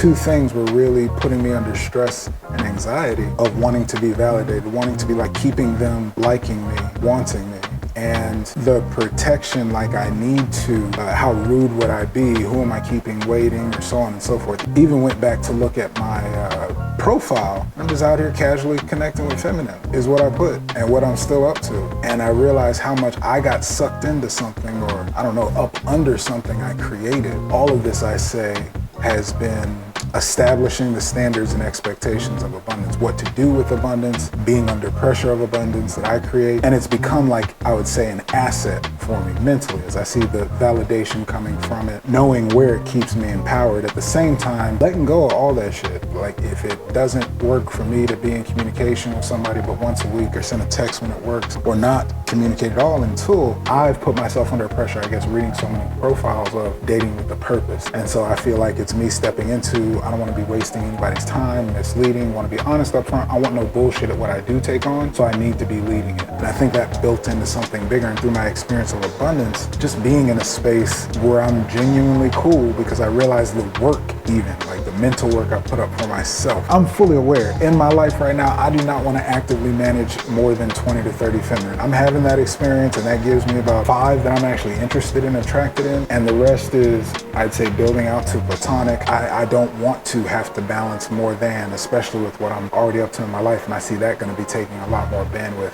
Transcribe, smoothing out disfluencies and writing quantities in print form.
two things were really putting me under stress and anxiety of wanting to be validated, wanting to be like keeping them liking me, wanting me. And the protection, like I need to, how rude would I be? Who am I keeping waiting? Or so on and so forth. Even went back to look at my profile. I'm just out here casually connecting with feminine is what I put and what I'm still up to. And I realized how much I got sucked into something, or I don't know, up under something I created. All of this, I say, has been establishing the standards and expectations of abundance, what to do with abundance, being under pressure of abundance that I create. And it's become, like, I would say, an asset for me mentally, as I see the validation coming from it, knowing where it keeps me empowered. At the same time, letting go of all that shit. Like, if it doesn't work for me to be in communication with somebody but once a week, or send a text when it works, or not communicate at all, until I've put myself under pressure, I guess, reading so many profiles of dating with a purpose. And so I feel like it's me stepping into, I don't want to be wasting anybody's time, misleading, want to be honest up front. I want no bullshit at what I do take on, so I need to be leading it. And I think that built into something bigger, and through my experience of abundance, just being in a space where I'm genuinely cool, because I realize the work, even like the mental work I put up for myself. I'm fully aware in my life right now, I do not want to actively manage more than 20 to 30 feminine. I'm having that experience, and that gives me about 5 that I'm actually interested in, attracted in, and the rest is, I'd say, building out to platonic. I don't want to have to balance more than, especially with what I'm already up to in my life, and I see that going to be taking a lot more bandwidth.